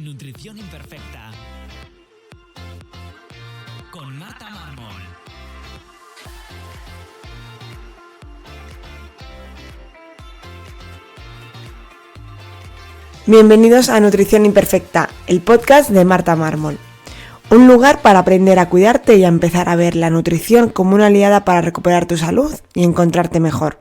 Nutrición Imperfecta con Marta Mármol. Bienvenidos a Nutrición Imperfecta, el podcast de Marta Mármol. Un lugar para aprender a cuidarte y a empezar a ver la nutrición como una aliada para recuperar tu salud y encontrarte mejor.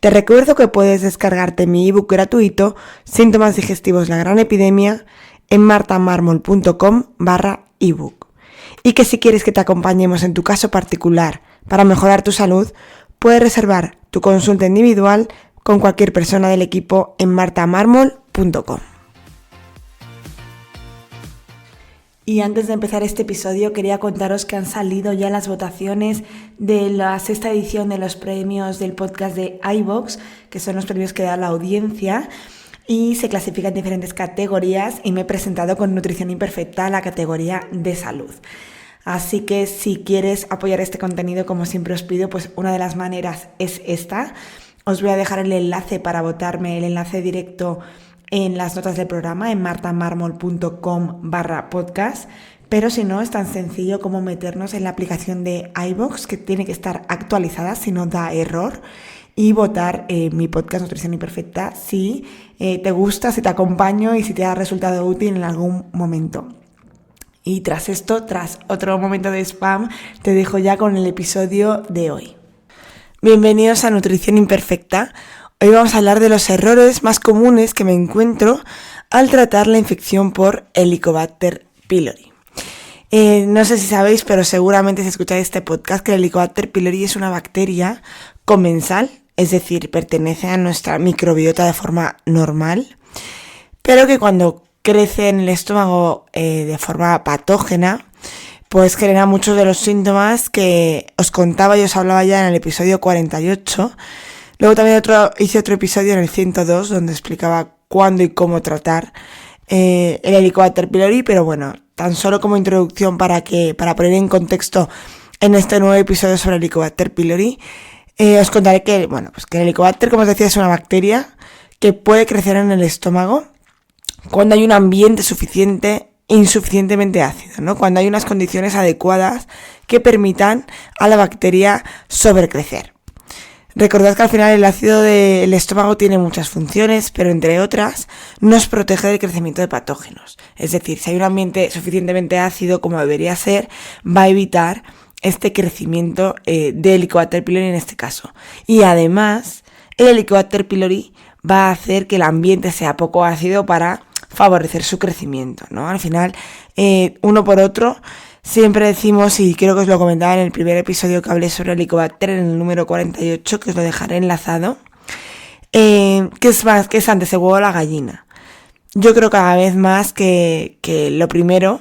Te recuerdo que puedes descargarte mi ebook gratuito Síntomas digestivos, la gran epidemia en martamarmol.com/ebook. Y que si quieres que te acompañemos en tu caso particular para mejorar tu salud, puedes reservar tu consulta individual con cualquier persona del equipo en martamarmol.com. Y antes de empezar este episodio quería contaros que han salido ya las votaciones de la sexta edición de los premios del podcast de iVoox, que son los premios que da la audiencia, y se clasifican en diferentes categorías y me he presentado con Nutrición Imperfecta la categoría de salud. Así que si quieres apoyar este contenido, como siempre os pido, pues una de las maneras es esta. Os voy a dejar el enlace para votarme, el enlace directo en las notas del programa en martamarmol.com/podcast, pero si no es tan sencillo como meternos en la aplicación de iVoox, que tiene que estar actualizada si no da error, y votar mi podcast Nutrición Imperfecta si te gusta, si te acompaño y si te ha resultado útil en algún momento. Y tras esto, tras otro momento de spam, te dejo ya con el episodio de hoy. Bienvenidos a Nutrición Imperfecta. Hoy vamos a hablar de los errores más comunes que me encuentro al tratar la infección por Helicobacter pylori. No sé si sabéis, pero seguramente si escucháis este podcast, que el Helicobacter pylori es una bacteria comensal, es decir, pertenece a nuestra microbiota de forma normal, pero que cuando crece en el estómago de forma patógena, pues genera muchos de los síntomas que os contaba y os hablaba ya en el episodio 48. Luego también hice otro episodio en el 102 donde explicaba cuándo y cómo tratar el Helicobacter pylori, pero bueno, tan solo como introducción para poner en contexto en este nuevo episodio sobre el Helicobacter pylori, os contaré que el Helicobacter, como os decía, es una bacteria que puede crecer en el estómago cuando hay un ambiente insuficientemente ácido, ¿no? Cuando hay unas condiciones adecuadas que permitan a la bacteria sobrecrecer. Recordad que al final el ácido del estómago tiene muchas funciones, pero entre otras nos protege del crecimiento de patógenos. Es decir, si hay un ambiente suficientemente ácido como debería ser, va a evitar este crecimiento de Helicobacter pylori en este caso. Y además, el Helicobacter pylori va a hacer que el ambiente sea poco ácido para favorecer su crecimiento, ¿no? Al final, uno por otro, siempre decimos, y creo que os lo comentaba en el primer episodio que hablé sobre Helicobacter, en el número 48, que os lo dejaré enlazado, que es antes el huevo o la gallina. Yo creo cada vez más que lo primero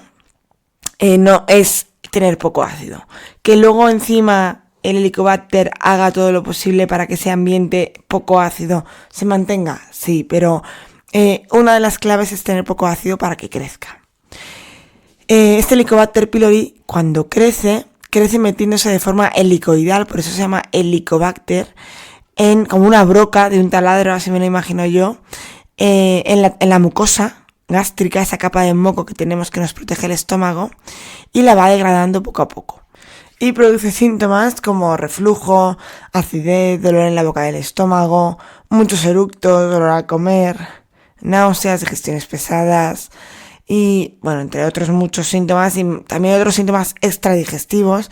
no es tener poco ácido. Que luego encima el Helicobacter haga todo lo posible para que ese ambiente poco ácido se mantenga, sí, pero una de las claves es tener poco ácido para que crezca. Este Helicobacter pylori, cuando crece metiéndose de forma helicoidal, por eso se llama Helicobacter, como una broca de un taladro, así me lo imagino yo, en la mucosa gástrica, esa capa de moco que tenemos que nos protege el estómago, y la va degradando poco a poco. Y produce síntomas como reflujo, acidez, dolor en la boca del estómago, muchos eructos, dolor al comer, náuseas, digestiones pesadas y, entre otros muchos síntomas, y también otros síntomas extradigestivos,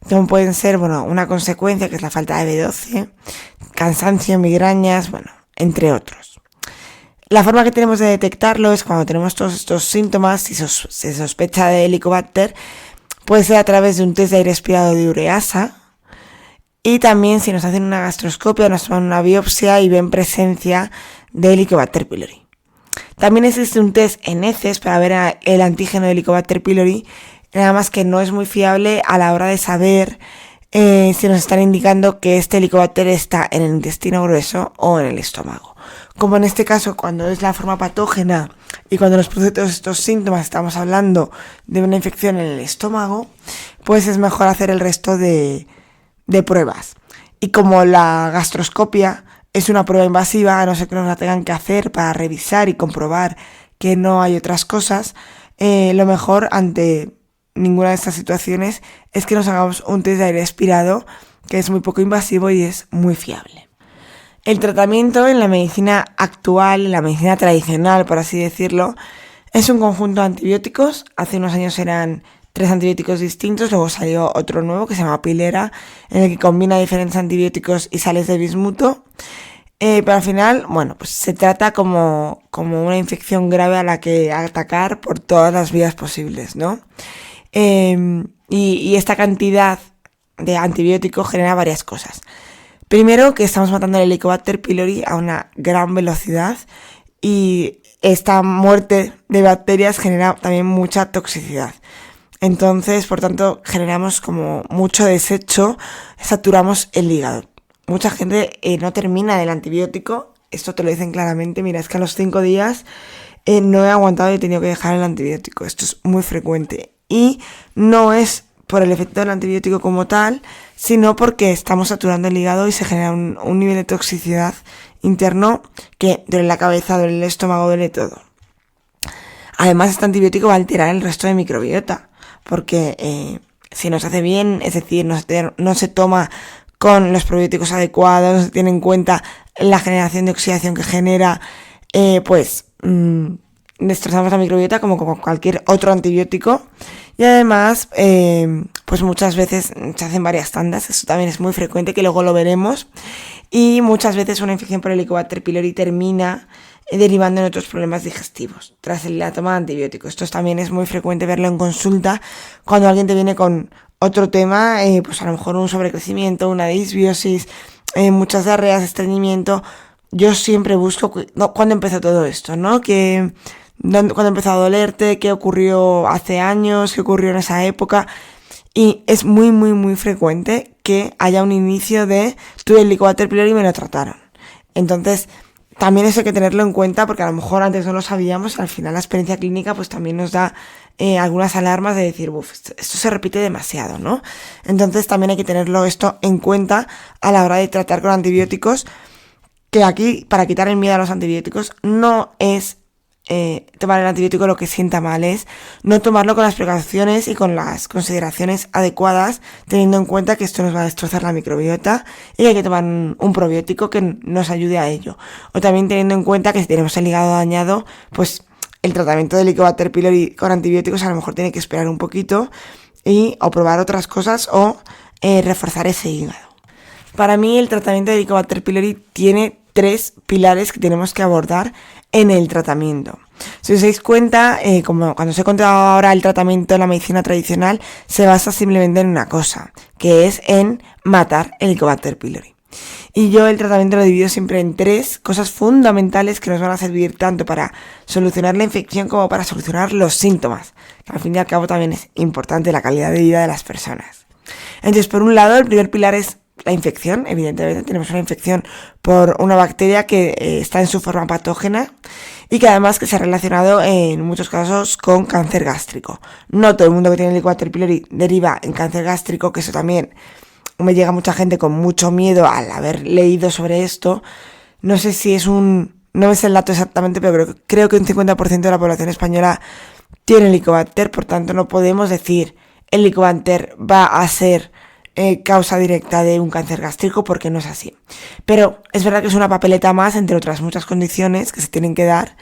como pueden ser, una consecuencia que es la falta de B12, cansancio, migrañas, entre otros. La forma que tenemos de detectarlo es cuando tenemos todos estos síntomas, si se sospecha de Helicobacter, puede ser a través de un test de aire expirado de ureasa, y también si nos hacen una gastroscopia, nos toman una biopsia y ven presencia de Helicobacter pylori. También existe un test en heces para ver el antígeno de Helicobacter pylori, nada más que no es muy fiable a la hora de saber si nos están indicando que este Helicobacter está en el intestino grueso o en el estómago. Como en este caso, cuando es la forma patógena y cuando nos produce todos estos síntomas, estamos hablando de una infección en el estómago, pues es mejor hacer el resto de pruebas. Y como la gastroscopia es una prueba invasiva, a no ser que nos la tengan que hacer para revisar y comprobar que no hay otras cosas, lo mejor ante ninguna de estas situaciones es que nos hagamos un test de aire expirado, que es muy poco invasivo y es muy fiable. El tratamiento en la medicina actual, en la medicina tradicional, por así decirlo, es un conjunto de antibióticos. Hace unos años eran 3 antibióticos distintos, luego salió otro nuevo que se llama Pilera, en el que combina diferentes antibióticos y sales de bismuto. Pero al final, pues se trata como una infección grave a la que atacar por todas las vías posibles, ¿no? Y esta cantidad de antibióticos genera varias cosas. Primero, que estamos matando el Helicobacter pylori a una gran velocidad y esta muerte de bacterias genera también mucha toxicidad. Entonces, por tanto, generamos como mucho desecho, saturamos el hígado. Mucha gente no termina el antibiótico, esto te lo dicen claramente, mira, es que a los 5 días no he aguantado y he tenido que dejar el antibiótico. Esto es muy frecuente y no es por el efecto del antibiótico como tal, sino porque estamos saturando el hígado y se genera un nivel de toxicidad interno que duele la cabeza, duele el estómago, duele todo. Además, este antibiótico va a alterar el resto de microbiota, porque si no se hace bien, es decir, no se toma con los probióticos adecuados, no se tiene en cuenta la generación de oxidación que genera, destrozamos la microbiota como con cualquier otro antibiótico. Y además, muchas veces se hacen varias tandas, eso también es muy frecuente, que luego lo veremos. Y muchas veces una infección por Helicobacter pylori termina derivando en otros problemas digestivos tras la toma de antibióticos. Esto también es muy frecuente verlo en consulta cuando alguien te viene con otro tema, a lo mejor un sobrecrecimiento, una disbiosis, muchas diarreas, estreñimiento. Yo siempre busco cuándo empezó todo esto, ¿no? Cuando empezó a dolerte, qué ocurrió hace años, qué ocurrió en esa época. Y es muy, muy, muy frecuente que haya un inicio de tuve el Helicobacter pylori y me lo trataron. Entonces, también eso hay que tenerlo en cuenta porque a lo mejor antes no lo sabíamos y al final la experiencia clínica pues también nos da algunas alarmas de decir, esto se repite demasiado, ¿no? Entonces también hay que tenerlo esto en cuenta a la hora de tratar con antibióticos, que aquí, para quitar el miedo a los antibióticos, no es tomar el antibiótico lo que sienta mal, es no tomarlo con las precauciones y con las consideraciones adecuadas, teniendo en cuenta que esto nos va a destrozar la microbiota y hay que tomar un probiótico que nos ayude a ello. O también teniendo en cuenta que si tenemos el hígado dañado, pues el tratamiento del Helicobacter pylori con antibióticos a lo mejor tiene que esperar un poquito o probar otras cosas o reforzar ese hígado. Para mí el tratamiento del Helicobacter pylori tiene 3 pilares que tenemos que abordar en el tratamiento. Si os dais cuenta, como cuando os he contado ahora, el tratamiento en la medicina tradicional se basa simplemente en una cosa, que es en matar el Helicobacter pylori. Y yo el tratamiento lo divido siempre en 3 cosas fundamentales que nos van a servir tanto para solucionar la infección como para solucionar los síntomas, que al fin y al cabo también es importante la calidad de vida de las personas. Entonces, por un lado, el primer pilar es la infección. Evidentemente tenemos una infección por una bacteria que está en su forma patógena y que además que se ha relacionado en muchos casos con cáncer gástrico. No todo el mundo que tiene Helicobacter pylori deriva en cáncer gástrico, que eso también me llega mucha gente con mucho miedo al haber leído sobre esto. No sé si no me sé el dato exactamente, pero creo que un 50% de la población española tiene Helicobacter, por tanto no podemos decir el Helicobacter va a ser causa directa de un cáncer gástrico, porque no es así. Pero es verdad que es una papeleta más, entre otras muchas condiciones que se tienen que dar,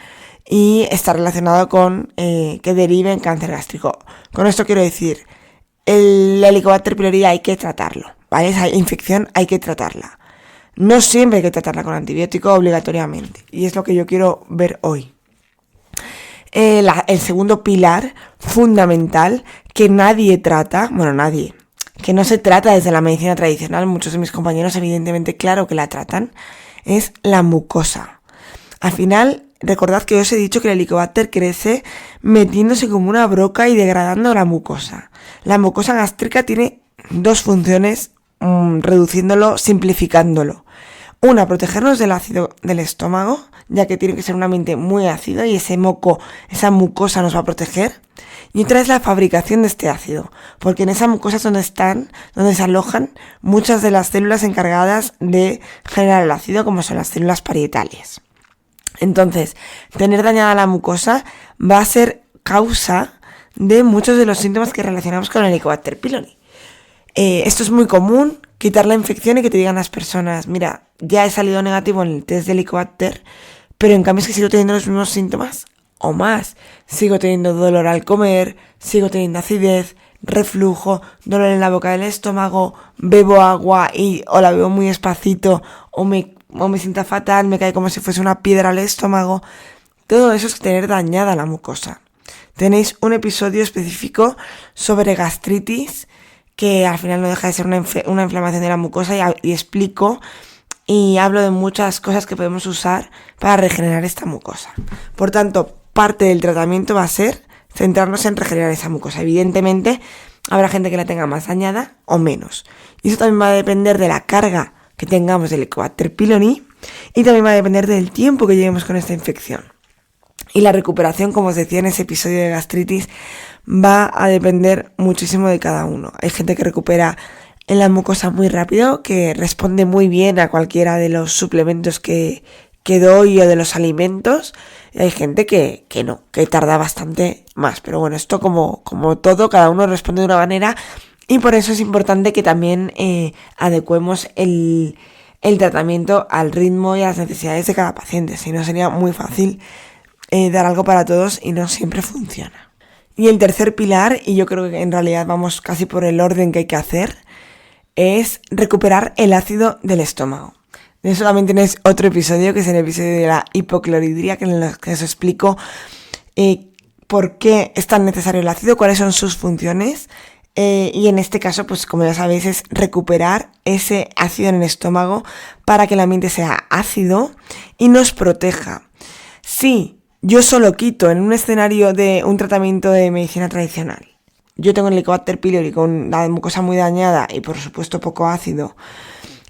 y está relacionado con que derive en cáncer gástrico. Con esto quiero decir, el Helicobacter pylori hay que tratarlo, ¿vale? Esa infección hay que tratarla. No siempre hay que tratarla con antibiótico obligatoriamente, y es lo que yo quiero ver hoy. El segundo pilar fundamental que nadie trata, que no se trata desde la medicina tradicional, muchos de mis compañeros evidentemente claro que la tratan, es la mucosa. Al final, recordad que os he dicho que el Helicobacter crece metiéndose como una broca y degradando la mucosa. La mucosa gástrica tiene 2 funciones, reduciéndolo, simplificándolo. Una, protegernos del ácido del estómago, ya que tiene que ser un ambiente muy ácido y ese moco, esa mucosa nos va a proteger. Y otra es la fabricación de este ácido, porque en esa mucosa es donde se alojan muchas de las células encargadas de generar el ácido, como son las células parietales. Entonces, tener dañada la mucosa va a ser causa de muchos de los síntomas que relacionamos con el Helicobacter pylori. Esto es muy común, quitar la infección y que te digan las personas, mira, ya he salido negativo en el test de Helicobacter, pero en cambio es que sigo teniendo los mismos síntomas o más. Sigo teniendo dolor al comer, sigo teniendo acidez, reflujo, dolor en la boca del estómago, bebo agua o la bebo muy despacito o me sienta fatal, me cae como si fuese una piedra al estómago. Todo eso es tener dañada la mucosa. Tenéis un episodio específico sobre gastritis, que al final no deja de ser una inflamación de la mucosa, y explico y hablo de muchas cosas que podemos usar para regenerar esta mucosa. Por tanto, parte del tratamiento va a ser centrarnos en regenerar esa mucosa. Evidentemente, habrá gente que la tenga más dañada o menos. Y eso también va a depender de la carga que tengamos del Helicobacter pylori y también va a depender del tiempo que llevemos con esta infección. Y la recuperación, como os decía en ese episodio de gastritis, va a depender muchísimo de cada uno. Hay gente que recupera en la mucosa muy rápido, que responde muy bien a cualquiera de los suplementos que doy o de los alimentos. Y hay gente que no, que tarda bastante más. Pero bueno, esto como todo, cada uno responde de una manera y por eso es importante que también adecuemos el tratamiento al ritmo y a las necesidades de cada paciente. Si no, sería muy fácil dar algo para todos y no siempre funciona. Y el tercer pilar, y yo creo que en realidad vamos casi por el orden que hay que hacer, es recuperar el ácido del estómago. De eso también tenéis otro episodio, que es el episodio de la hipocloridria, que en el que os explico por qué es tan necesario el ácido, cuáles son sus funciones. Y en este caso, pues como ya sabéis, es recuperar ese ácido en el estómago para que el ambiente sea ácido y nos proteja. Sí. Yo solo quito en un escenario de un tratamiento de medicina tradicional. Yo tengo el Helicobacter pylori con la mucosa muy dañada y por supuesto poco ácido.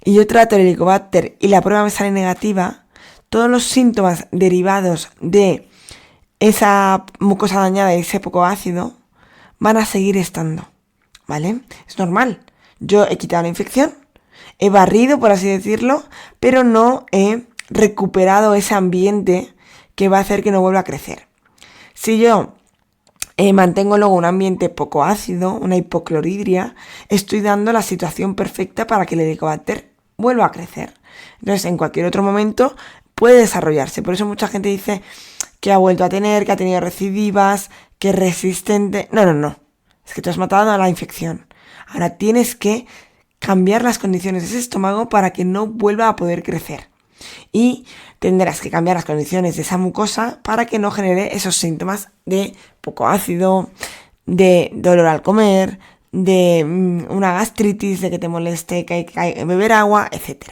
Y yo trato el Helicobacter y la prueba me sale negativa. Todos los síntomas derivados de esa mucosa dañada y ese poco ácido van a seguir estando, ¿vale? Es normal. Yo he quitado la infección, he barrido, por así decirlo, pero no he recuperado ese ambiente que va a hacer que no vuelva a crecer. Si yo mantengo luego un ambiente poco ácido, una hipocloridria, estoy dando la situación perfecta para que el Helicobacter vuelva a crecer. Entonces, en cualquier otro momento puede desarrollarse. Por eso mucha gente dice que ha vuelto a tener, que ha tenido recidivas, que es resistente. No. Es que tú has matado a la infección. Ahora tienes que cambiar las condiciones de ese estómago para que no vuelva a poder crecer. Y tendrás que cambiar las condiciones de esa mucosa para que no genere esos síntomas de poco ácido, de dolor al comer, de una gastritis, de que te moleste que hay que beber agua, etc.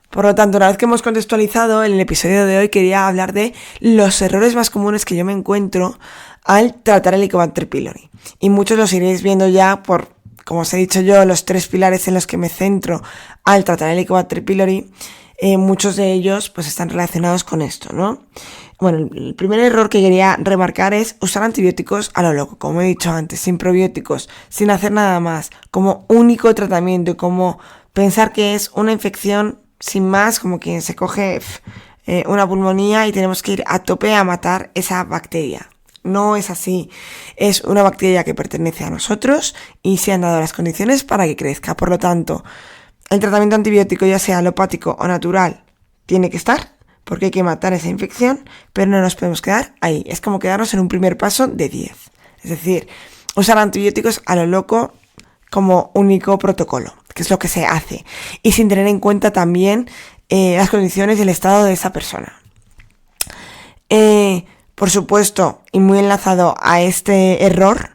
Por lo tanto, una vez que hemos contextualizado, en el episodio de hoy quería hablar de los errores más comunes que yo me encuentro al tratar el Helicobacter pylori. Y muchos los iréis viendo ya por, como os he dicho yo, los 3 pilares en los que me centro al tratar el Helicobacter pylori. Muchos de ellos pues están relacionados con esto, ¿no? Bueno, el primer error que quería remarcar es usar antibióticos a lo loco, como he dicho antes, sin probióticos, sin hacer nada más, como único tratamiento, como pensar que es una infección sin más, como quien se coge una pulmonía y tenemos que ir a tope a matar esa bacteria. No es así, es una bacteria que pertenece a nosotros y se han dado las condiciones para que crezca. Por lo tanto, el tratamiento antibiótico, ya sea alopático o natural, tiene que estar, porque hay que matar esa infección, pero no nos podemos quedar ahí. Es como quedarnos en un primer paso de 10. Es decir, usar antibióticos a lo loco como único protocolo, que es lo que se hace, y sin tener en cuenta también las condiciones y el estado de esa persona. Por supuesto, y muy enlazado a este error,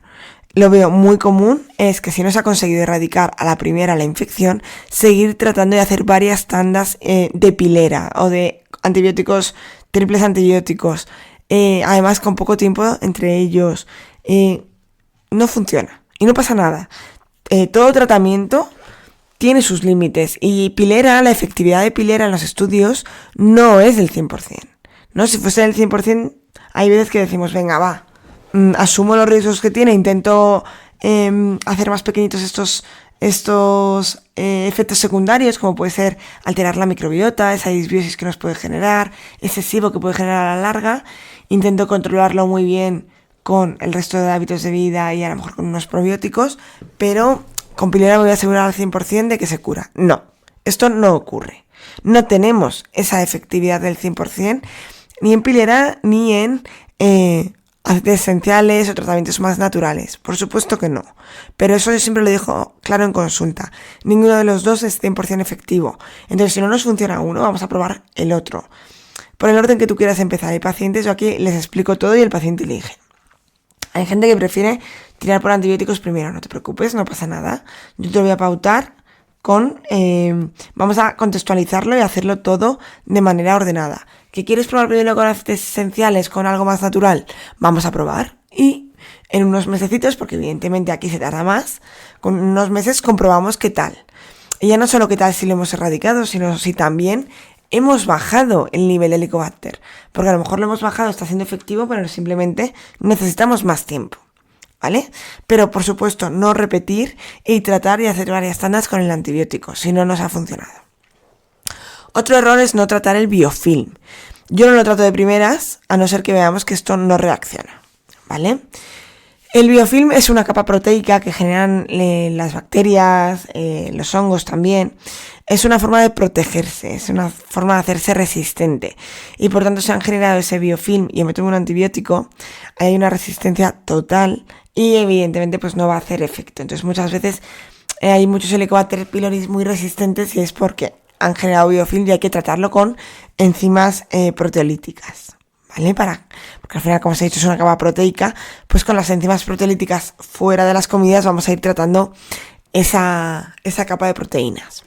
lo veo muy común, es que si no se ha conseguido erradicar a la primera la infección, seguir tratando de hacer varias tandas de pilera o de antibióticos, triples antibióticos, además con poco tiempo entre ellos. No funciona y no pasa nada. Todo tratamiento tiene sus límites y pilera, la efectividad de pilera en los estudios no es del 100%. ¿No? Si fuese del 100%, hay veces que decimos, venga, va. Asumo los riesgos que tiene, intento hacer más pequeñitos estos estos efectos secundarios, como puede ser alterar la microbiota, esa disbiosis que nos puede generar, ese SIBO que puede generar a la larga. Intento controlarlo muy bien con el resto de hábitos de vida y a lo mejor con unos probióticos, pero con Pilera me voy a asegurar al 100% de que se cura. No, esto no ocurre. No tenemos esa efectividad del 100% ni en Pilera ni en aceites esenciales o tratamientos más naturales. Por supuesto que no. Pero eso yo siempre lo dejo claro en consulta. Ninguno de los dos es 100% efectivo. Entonces, si no nos funciona uno, vamos a probar el otro. Por el orden que tú quieras empezar. Hay pacientes, yo aquí les explico todo y el paciente elige. Hay gente que prefiere tirar por antibióticos primero. No te preocupes, no pasa nada. Yo te lo voy a pautar vamos a contextualizarlo y hacerlo todo de manera ordenada. ¿Que quieres probar primero con aceites esenciales, con algo más natural? Vamos a probar. Y en unos mesecitos, porque evidentemente aquí se tarda más, con unos meses comprobamos qué tal. Y ya no solo qué tal si lo hemos erradicado, sino si también hemos bajado el nivel de Helicobacter. Porque a lo mejor lo hemos bajado, está siendo efectivo, pero simplemente necesitamos más tiempo. ¿Vale? Pero por supuesto no repetir y tratar y hacer varias tandas con el antibiótico, si no nos ha funcionado. Otro error es no tratar el biofilm. Yo no lo trato de primeras, a no ser que veamos que esto no reacciona, ¿vale? El biofilm es una capa proteica que generan las bacterias, los hongos también. Es una forma de protegerse, es una forma de hacerse resistente. Y por tanto se han generado ese biofilm y yo me tomo un antibiótico, hay una resistencia total y evidentemente pues no va a hacer efecto. Entonces muchas veces hay muchos Helicobacter pylori muy resistentes y es porque han generado biofilm y hay que tratarlo con enzimas proteolíticas, ¿vale? Porque al final, como os he dicho, es una capa proteica, pues con las enzimas proteolíticas fuera de las comidas vamos a ir tratando esa capa de proteínas.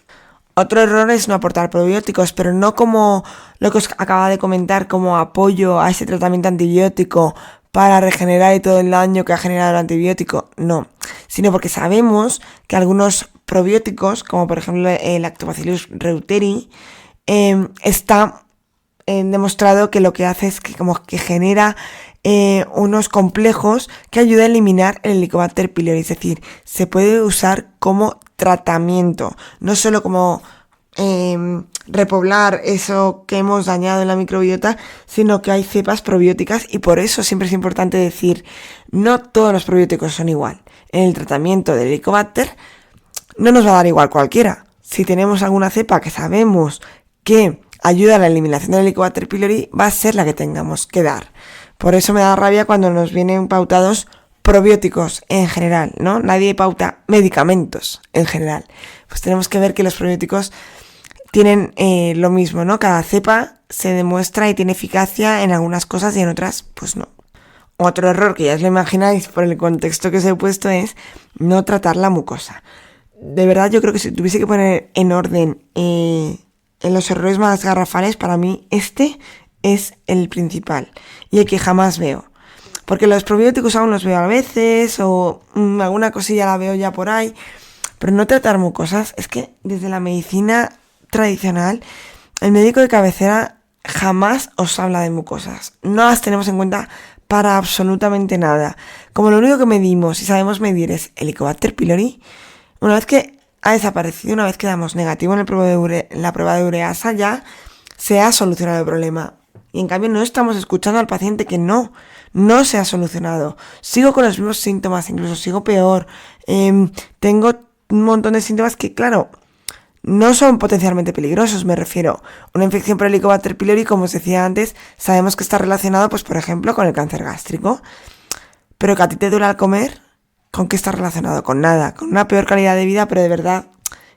Otro error es no aportar probióticos, pero no como lo que os acaba de comentar, como apoyo a ese tratamiento antibiótico para regenerar y todo el daño que ha generado el antibiótico, no, sino porque sabemos que algunos probióticos, como por ejemplo el Lactobacillus reuteri, está demostrado que lo que hace es que como que genera unos complejos que ayudan a eliminar el Helicobacter pylori, es decir, se puede usar como tratamiento, no solo como repoblar eso que hemos dañado en la microbiota, sino que hay cepas probióticas y por eso siempre es importante decir, no todos los probióticos son igual. En el tratamiento del Helicobacter no nos va a dar igual cualquiera. Si tenemos alguna cepa que sabemos que ayuda a la eliminación del Helicobacter pylori, va a ser la que tengamos que dar. Por eso me da rabia cuando nos vienen pautados probióticos en general, ¿no? Nadie pauta medicamentos en general. Pues tenemos que ver que los probióticos tienen lo mismo, ¿no? Cada cepa se demuestra y tiene eficacia en algunas cosas y en otras, pues no. Otro error que ya os lo imagináis por el contexto que os he puesto es no tratar la mucosa. De verdad yo creo que si tuviese que poner en orden en los errores más garrafales, para mí este es el principal y el que jamás veo. Porque los probióticos aún los veo a veces o alguna cosilla la veo ya por ahí, pero no tratar mucosas, es que desde la medicina tradicional, el médico de cabecera jamás os habla de mucosas. No las tenemos en cuenta para absolutamente nada. Como lo único que medimos y sabemos medir es el Helicobacter pylori, una vez que ha desaparecido, una vez que damos negativo en la prueba de ureasa, ya se ha solucionado el problema. Y en cambio no estamos escuchando al paciente que no se ha solucionado. Sigo con los mismos síntomas, incluso sigo peor. Tengo un montón de síntomas que, claro, no son potencialmente peligrosos, me refiero. Una infección por Helicobacter pylori, como os decía antes, sabemos que está relacionado, pues por ejemplo, con el cáncer gástrico. Pero que a ti te duele al comer, ¿con qué está relacionado? Con nada, con una peor calidad de vida, pero de verdad,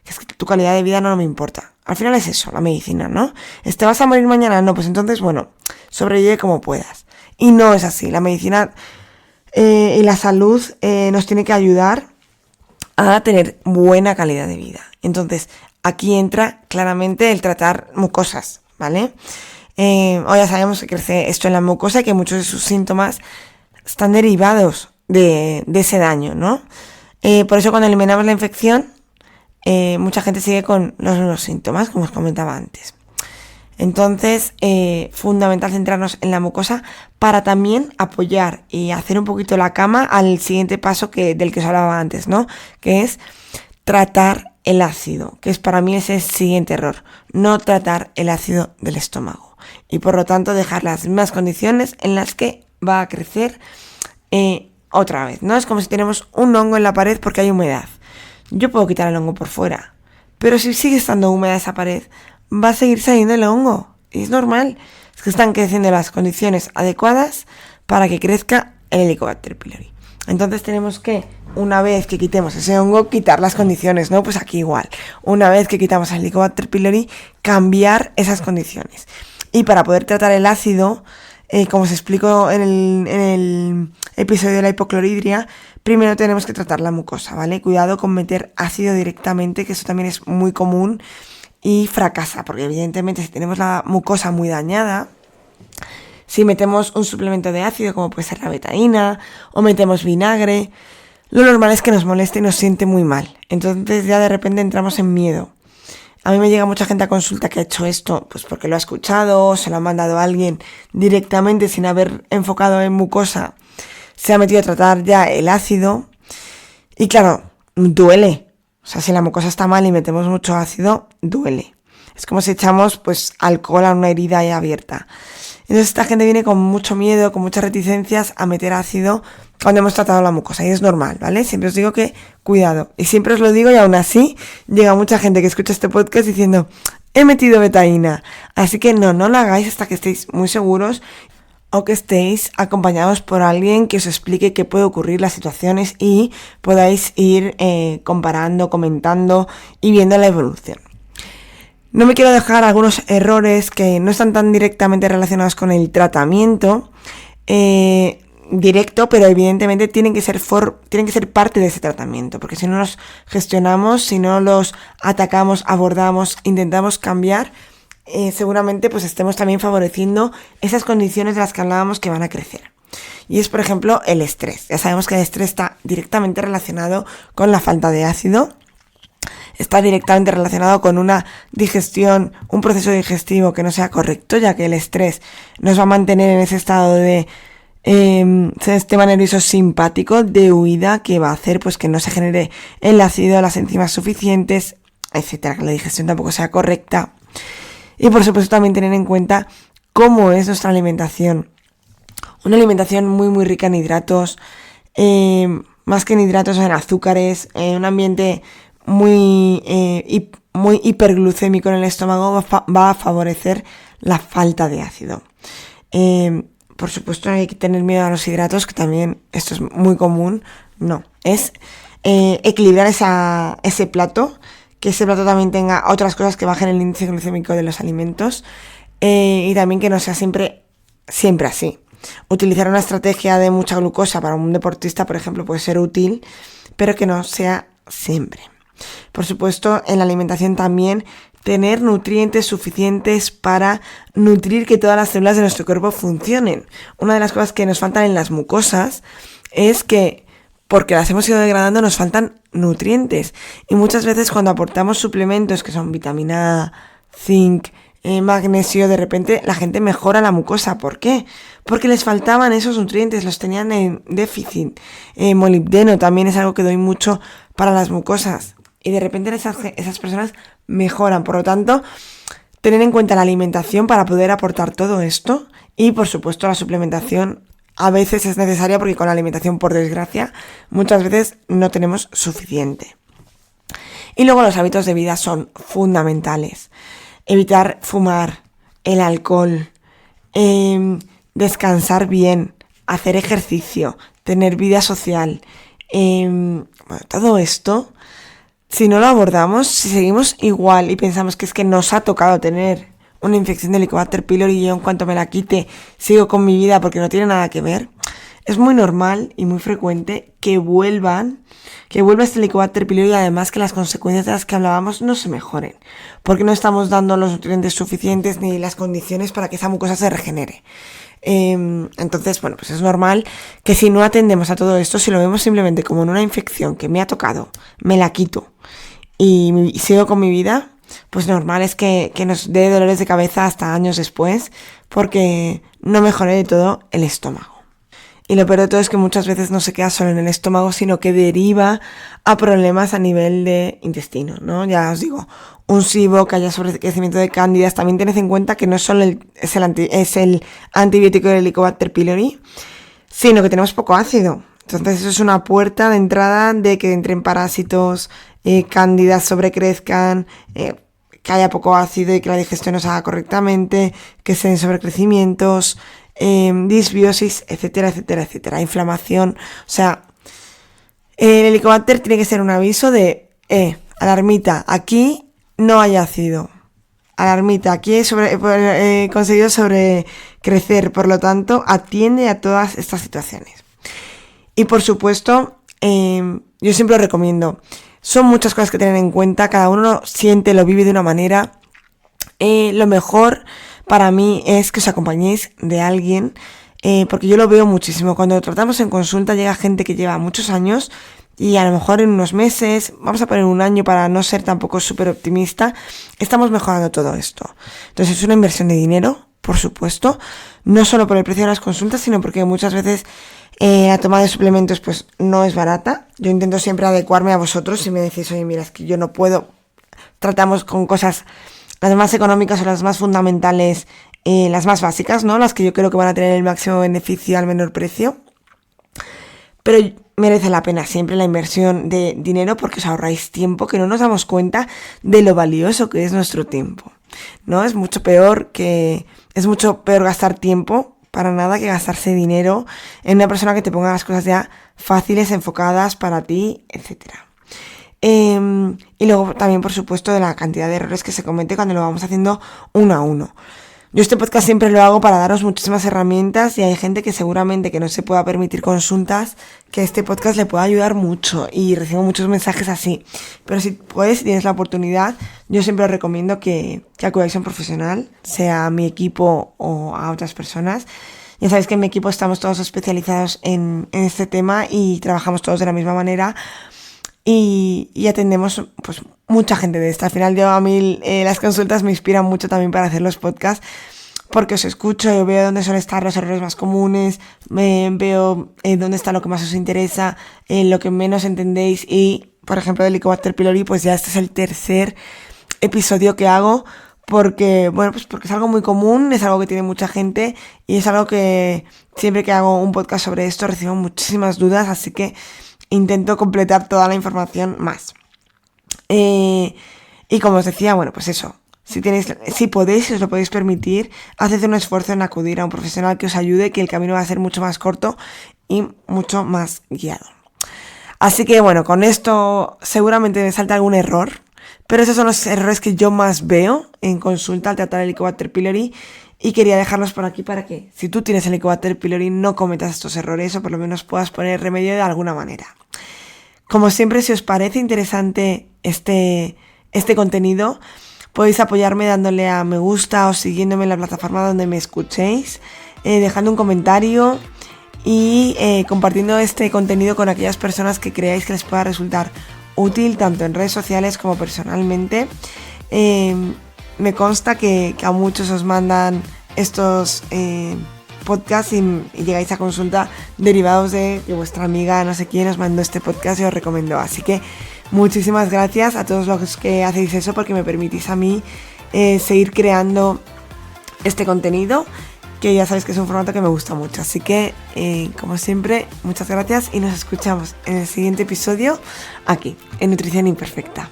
es que tu calidad de vida no me importa. Al final es eso, la medicina, ¿no? ¿Te vas a morir mañana? No, pues entonces, bueno, sobrevive como puedas. Y no es así, la medicina y la salud nos tiene que ayudar a tener buena calidad de vida. Entonces, aquí entra claramente el tratar mucosas, ¿vale? Hoy ya sabemos que crece esto en la mucosa y que muchos de sus síntomas están derivados de ese daño, ¿no? Por eso cuando eliminamos la infección, mucha gente sigue con los mismos síntomas, como os comentaba antes. Entonces, fundamental centrarnos en la mucosa para también apoyar y hacer un poquito la cama al siguiente paso del que os hablaba antes, ¿no? Que es tratar el ácido, que es para mí ese siguiente error, no tratar el ácido del estómago y por lo tanto dejar las mismas condiciones en las que va a crecer otra vez, ¿no? Es como si tenemos un hongo en la pared porque hay humedad. Yo puedo quitar el hongo por fuera, pero si sigue estando húmeda esa pared, va a seguir saliendo el hongo. Y es normal, es que están creciendo las condiciones adecuadas para que crezca el Helicobacter pylori. Entonces tenemos que, una vez que quitemos ese hongo, quitar las condiciones, ¿no? Pues aquí igual. Una vez que quitamos el Helicobacter pylori, cambiar esas condiciones. Y para poder tratar el ácido, como os explico en el episodio de la hipocloridria, primero tenemos que tratar la mucosa, ¿vale? Cuidado con meter ácido directamente, que eso también es muy común y fracasa, porque evidentemente si tenemos la mucosa muy dañada, si metemos un suplemento de ácido como puede ser la betaína o metemos vinagre, lo normal es que nos moleste y nos siente muy mal. Entonces ya de repente entramos en miedo. A mí me llega mucha gente a consulta que ha hecho esto pues porque lo ha escuchado, se lo ha mandado a alguien directamente sin haber enfocado en mucosa, se ha metido a tratar ya el ácido y claro, duele. O sea, si la mucosa está mal y metemos mucho ácido, duele. Es como si echamos pues alcohol a una herida ya abierta. Entonces esta gente viene con mucho miedo, con muchas reticencias a meter ácido cuando hemos tratado la mucosa y es normal, ¿vale? Siempre os digo que cuidado. Y siempre os lo digo y aún así llega mucha gente que escucha este podcast diciendo he metido betaína. Así que no lo hagáis hasta que estéis muy seguros o que estéis acompañados por alguien que os explique qué puede ocurrir las situaciones y podáis ir comparando, comentando y viendo la evolución. No me quiero dejar algunos errores que no están tan directamente relacionados con el tratamiento directo, pero evidentemente tienen que ser parte de ese tratamiento, porque si no los gestionamos, si no los atacamos, abordamos, intentamos cambiar, seguramente pues estemos también favoreciendo esas condiciones de las que hablábamos que van a crecer. Y es, por ejemplo, el estrés. Ya sabemos que el estrés está directamente relacionado con la falta de ácido. Está directamente relacionado con una digestión, un proceso digestivo que no sea correcto, ya que el estrés nos va a mantener en ese estado de sistema nervioso simpático de huida, que va a hacer pues que no se genere el ácido, las enzimas suficientes, etcétera, que la digestión tampoco sea correcta. Y por supuesto también tener en cuenta cómo es nuestra alimentación. Una alimentación muy muy rica en hidratos, más que en hidratos, en azúcares, un ambiente muy hiperglucémico en el estómago va a favorecer la falta de ácido. Por supuesto no hay que tener miedo a los hidratos, que también esto es muy común. No, es equilibrar ese plato, que ese plato también tenga otras cosas que bajen el índice glucémico de los alimentos y también que no sea siempre así. Utilizar una estrategia de mucha glucosa para un deportista, por ejemplo, puede ser útil, pero que no sea siempre. Por supuesto, en la alimentación también tener nutrientes suficientes para nutrir que todas las células de nuestro cuerpo funcionen. Una de las cosas que nos faltan en las mucosas es que, porque las hemos ido degradando, nos faltan nutrientes. Y muchas veces cuando aportamos suplementos que son vitamina A, zinc, magnesio, de repente la gente mejora la mucosa. ¿Por qué? Porque les faltaban esos nutrientes, los tenían en déficit. Molibdeno también es algo que doy mucho para las mucosas. Y de repente esas personas mejoran. Por lo tanto, tener en cuenta la alimentación para poder aportar todo esto. Y por supuesto la suplementación a veces es necesaria porque con la alimentación, por desgracia, muchas veces no tenemos suficiente. Y luego los hábitos de vida son fundamentales. Evitar fumar, el alcohol, descansar bien, hacer ejercicio, tener vida social. Todo esto, si no lo abordamos, si seguimos igual y pensamos que es que nos ha tocado tener una infección de Helicobacter pylori y yo en cuanto me la quite sigo con mi vida porque no tiene nada que ver, es muy normal y muy frecuente que vuelva este Helicobacter pylori y además que las consecuencias de las que hablábamos no se mejoren, porque no estamos dando los nutrientes suficientes ni las condiciones para que esa mucosa se regenere. Entonces, bueno, pues es normal que si no atendemos a todo esto, si lo vemos simplemente como en una infección que me ha tocado, me la quito y sigo con mi vida, pues normal es que nos dé dolores de cabeza hasta años después porque no mejoré de todo el estómago. Y lo peor de todo es que muchas veces no se queda solo en el estómago, sino que deriva a problemas a nivel de intestino, ¿no? Ya os digo, un SIBO, que haya sobrecrecimiento de cándidas. También tened en cuenta que no solo es el antibiótico del Helicobacter pylori, sino que tenemos poco ácido. Entonces eso es una puerta de entrada de que entren parásitos, cándidas sobrecrezcan, que haya poco ácido y que la digestión no se haga correctamente, que se den sobrecrecimientos, disbiosis, etcétera, etcétera, etcétera, inflamación. O sea, el Helicobacter tiene que ser un aviso de, alarmita, aquí no hay ácido. Alarmita, aquí he conseguido sobrecrecer, por lo tanto, atiende a todas estas situaciones. Y por supuesto, yo siempre lo recomiendo. Son muchas cosas que tener en cuenta, cada uno lo siente, lo vive de una manera. Lo mejor para mí es que os acompañéis de alguien, porque yo lo veo muchísimo. Cuando tratamos en consulta llega gente que lleva muchos años y a lo mejor en unos meses, vamos a poner un año para no ser tampoco súper optimista, estamos mejorando todo esto. Entonces es una inversión de dinero, por supuesto, no solo por el precio de las consultas, sino porque muchas veces la toma de suplementos pues no es barata. Yo intento siempre adecuarme a vosotros. Si me decís, oye, mira, es que yo no puedo, tratamos con cosas las más económicas o las más fundamentales, las más básicas, ¿no? Las que yo creo que van a tener el máximo beneficio al menor precio. Pero merece la pena siempre la inversión de dinero porque os ahorráis tiempo, que no nos damos cuenta de lo valioso que es nuestro tiempo, ¿no? Es mucho peor gastar tiempo para nada que gastarse dinero en una persona que te ponga las cosas ya fáciles, enfocadas para ti, etcétera. Y luego también, por supuesto, de la cantidad de errores que se comete cuando lo vamos haciendo uno a uno. Yo este podcast siempre lo hago para daros muchísimas herramientas y hay gente que seguramente que no se pueda permitir consultas, que este podcast le pueda ayudar mucho y recibo muchos mensajes así. Pero si puedes, si tienes la oportunidad, yo siempre os recomiendo que acudáis a un profesional, sea a mi equipo o a otras personas. Ya sabéis que en mi equipo estamos todos especializados en este tema y trabajamos todos de la misma manera. Y atendemos pues mucha gente de esta. Al final a mí las consultas me inspiran mucho también para hacer los podcasts, porque os escucho, yo veo dónde suelen estar los errores más comunes, veo dónde está lo que más os interesa, lo que menos entendéis. Y, por ejemplo, del Helicobacter pylori, pues ya este es el tercer episodio que hago, porque es algo muy común, es algo que tiene mucha gente y es algo que siempre que hago un podcast sobre esto recibo muchísimas dudas, así que intento completar toda la información más. Y como os decía, pues eso, si podéis, si os lo podéis permitir, haced un esfuerzo en acudir a un profesional que os ayude, que el camino va a ser mucho más corto y mucho más guiado. Así que con esto seguramente me salta algún error, pero esos son los errores que yo más veo en consulta al tratar el Helicobacter pylori. Y quería dejarlos por aquí para que, si tú tienes el Helicobacter pylori, no cometas estos errores o por lo menos puedas poner remedio de alguna manera. Como siempre, si os parece interesante este contenido, podéis apoyarme dándole a me gusta o siguiéndome en la plataforma donde me escuchéis, dejando un comentario y compartiendo este contenido con aquellas personas que creáis que les pueda resultar útil, tanto en redes sociales como personalmente. Me consta que a muchos os mandan estos podcasts y llegáis a consulta derivados de que vuestra amiga no sé quién os mandó este podcast y os recomendó. Así que muchísimas gracias a todos los que hacéis eso, porque me permitís a mí seguir creando este contenido, que ya sabéis que es un formato que me gusta mucho. Así que, como siempre, muchas gracias y nos escuchamos en el siguiente episodio aquí, en Nutrición Imperfecta.